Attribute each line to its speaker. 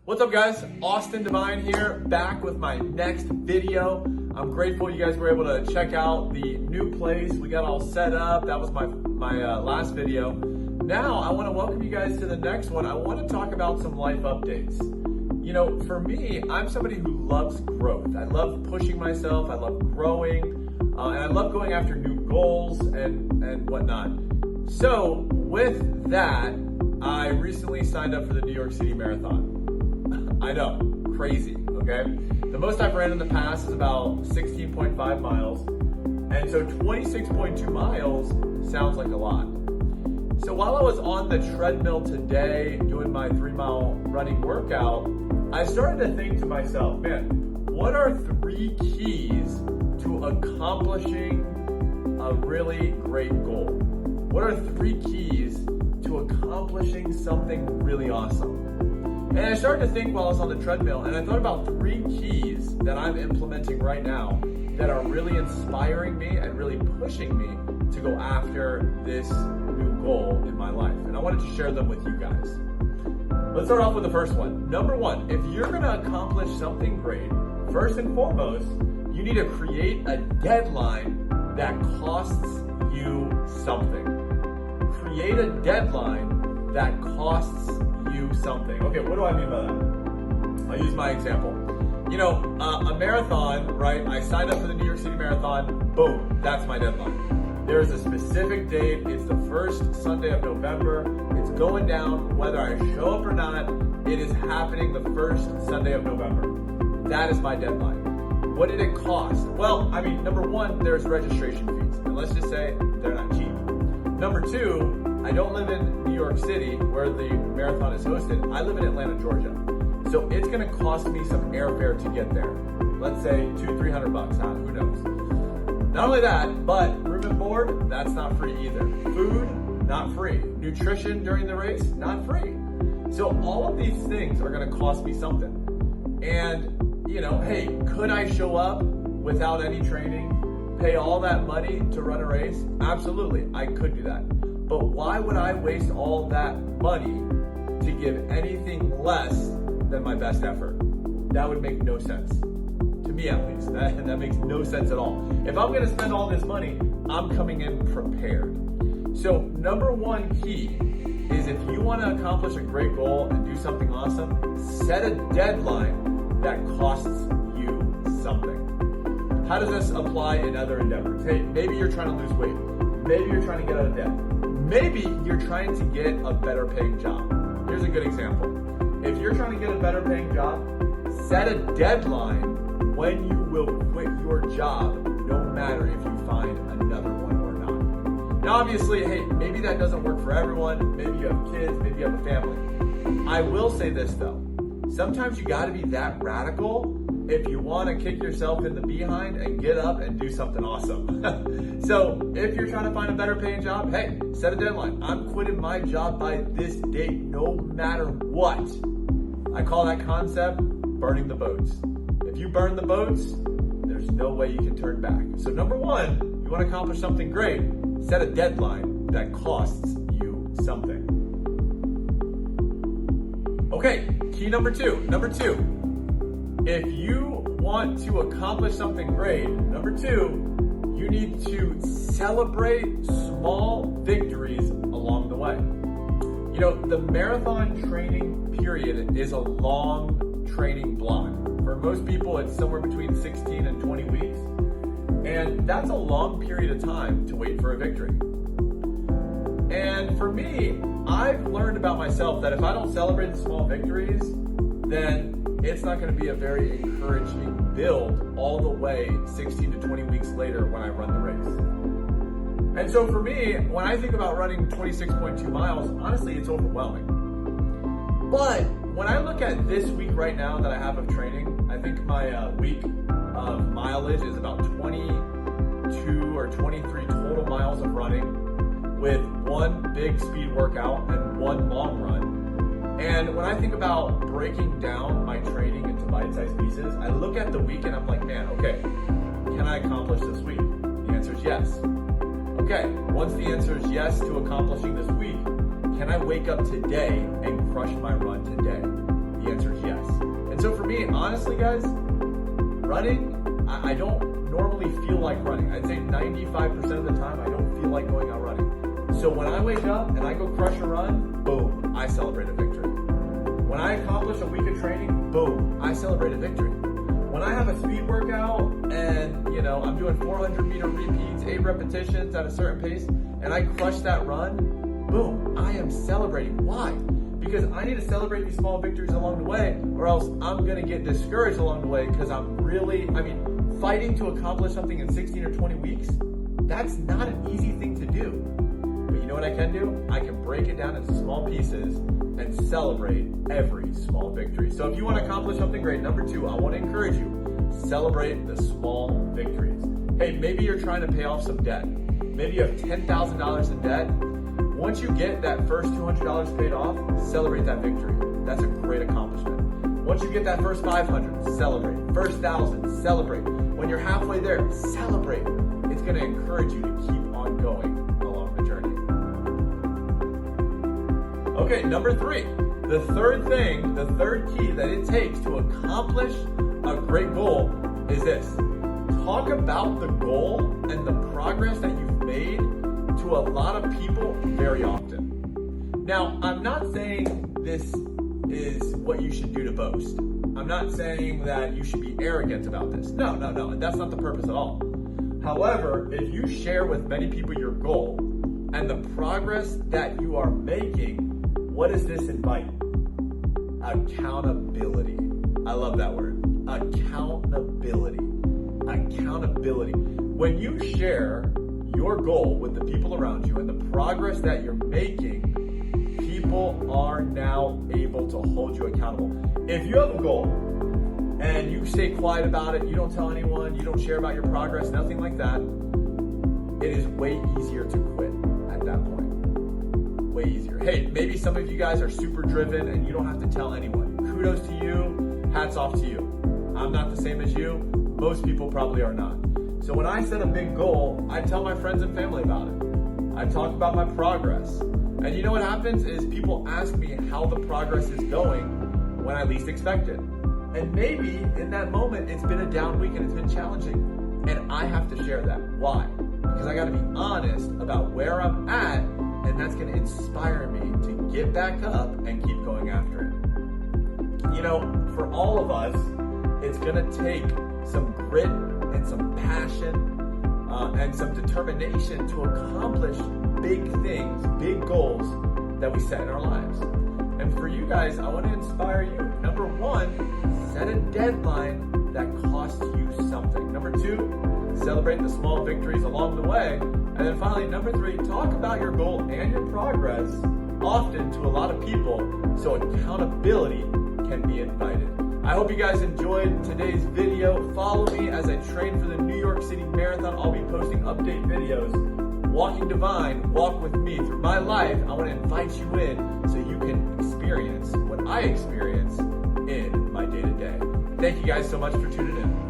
Speaker 1: What's up guys, Austin Devine here, back with my next video. I'm grateful you guys were able to check out the new place. We got all set up. That was my last video. Now I want to welcome you guys to the next one. I want to talk about some life updates. You know, for me, I'm somebody who loves growth. I love pushing myself, I love growing, and I love going after new goals and whatnot. So with that, I recently signed up for the New York City Marathon. I know, crazy, okay? The most I've ran in the past is about 16.5 miles. And so 26.2 miles sounds like a lot. So while I was on the treadmill today doing my 3-mile running workout, I started to think to myself, man, what are 3 keys to accomplishing a really great goal? What are 3 keys to accomplishing something really awesome? And I started to think while I was on the treadmill, and I thought about 3 keys that I'm implementing right now that are really inspiring me and really pushing me to go after this new goal in my life. And I wanted to share them with you guys. Let's start off with the first one. Number 1, if you're gonna accomplish something great, first and foremost, you need to create a deadline that costs you something. Create a deadline that costs you something. Okay, what do I mean by that? I'll use my example. You know, a marathon, right? I signed up for the New York City Marathon, boom, that's my deadline. There's a specific date, it's the first Sunday of November, it's going down, whether I show up or not, it is happening the first Sunday of November. That is my deadline. What did it cost? Well, I mean, number 1, there's registration fees, and let's just say they're not cheap. Number 2, I don't live in New York City where the marathon is hosted. I live in Atlanta, Georgia. So it's gonna cost me some airfare to get there. Let's say $200-300 bucks, who knows? Not only that, but room and board, that's not free either. Food, not free. Nutrition during the race, not free. So all of these things are gonna cost me something. And, you know, hey, could I show up without any training, pay all that money to run a race? Absolutely, I could do that. But why would I waste all that money to give anything less than my best effort? That would make no sense. To me at least, that makes no sense at all. If I'm gonna spend all this money, I'm coming in prepared. So number 1 key is if you wanna accomplish a great goal and do something awesome, set a deadline that costs you something. How does this apply in other endeavors? Hey, maybe you're trying to lose weight. Maybe you're trying to get out of debt. Maybe you're trying to get a better paying job. Here's a good example. If you're trying to get a better paying job, set a deadline when you will quit your job, no matter if you find another one or not. Now obviously, hey, maybe that doesn't work for everyone. Maybe you have kids, maybe you have a family. I will say this though, sometimes you gotta be that radical if you wanna kick yourself in the behind and get up and do something awesome. So if you're trying to find a better paying job, hey, set a deadline. I'm quitting my job by this date, no matter what. I call that concept burning the boats. If you burn the boats, there's no way you can turn back. So number 1, you wanna accomplish something great, set a deadline that costs you something. Okay, key number 2. Number 2. If you want to accomplish something great, number 2, you need to celebrate small victories along the way. You know, the marathon training period is a long training block. For most people, it's somewhere between 16 and 20 weeks. And that's a long period of time to wait for a victory. And for me, I've learned about myself that if I don't celebrate the small victories, then it's not gonna be a very encouraging build all the way 16 to 20 weeks later when I run the race. And so for me, when I think about running 26.2 miles, honestly, it's overwhelming. But when I look at this week right now that I have of training, I think my week of mileage is about 22 or 23 total miles of running with 1 big speed workout and 1 long run. And when I think about breaking down my training into bite-sized pieces, I look at the week and I'm like, man, okay, can I accomplish this week? The answer is yes. Okay, once the answer is yes to accomplishing this week, can I wake up today and crush my run today? The answer is yes. me, honestly, guys, running, I don't normally feel like running. I'd say 95% of the time, I don't feel like going out running. So when I wake up and I go crush a run, boom, I celebrate a victory. When I accomplish a week of training, boom, I celebrate a victory. When I have a speed workout and, I'm doing 400 meter repeats, 8 repetitions at a certain pace, and I crush that run, boom, I am celebrating. Why? Because I need to celebrate these small victories along the way, or else I'm gonna get discouraged along the way because fighting to accomplish something in 16 or 20 weeks, that's not an easy thing to do. But you know what I can do? I can break it down into small pieces and celebrate every small victory. So if you want to accomplish something great, number 2, I want to encourage you, celebrate the small victories. Hey, maybe you're trying to pay off some debt. Maybe you have $10,000 in debt. Once you get that first $200 paid off, celebrate that victory. That's a great accomplishment. Once you get that first 500, celebrate. First 1,000, celebrate. When you're halfway there, celebrate. It's going to encourage you to keep on going along the journey. Okay, number 3. The third key that it takes to accomplish a great goal is this. Talk about the goal and the progress that you've made to a lot of people very often. Now, I'm not saying this is what you should do to boast. I'm not saying that you should be arrogant about this. No. That's not the purpose at all. However, if you share with many people your goal and the progress that you are making, what does this invite? Accountability. I love that word. Accountability. When you share your goal with the people around you and the progress that you're making, people are now able to hold you accountable. If you have a goal and you stay quiet about it, you don't tell anyone, you don't share about your progress, nothing like that, it is way easier to quit at that point. Way easier. Hey, maybe some of you guys are super driven and you don't have to tell anyone. Kudos to you, hats off to you. I'm not the same as you. Most people probably are not. So when I set a big goal, I tell my friends and family about it. I talk about my progress. And you know what happens is people ask me how the progress is going when I least expect it. And maybe in that moment, it's been a down week and it's been challenging. And I have to share that. Why? Because I gotta be honest about where I'm at, and that's gonna inspire me to get back up and keep going after it. For all of us, it's gonna take some grit and some passion and some determination to accomplish big things, big goals that we set in our lives. And for you guys, I want to inspire you. Number 1, set a deadline that costs you something. Number 2, celebrate the small victories along the way. And then finally, number 3, talk about your goal and your progress often to a lot of people so accountability can be invited. I hope you guys enjoyed today's video. Follow me as I train for the New York City Marathon. I'll be posting update videos. Walking Divine, walk with me through my life. I want to invite you in so you can experience what I experience in my day-to-day. Thank you guys so much for tuning in.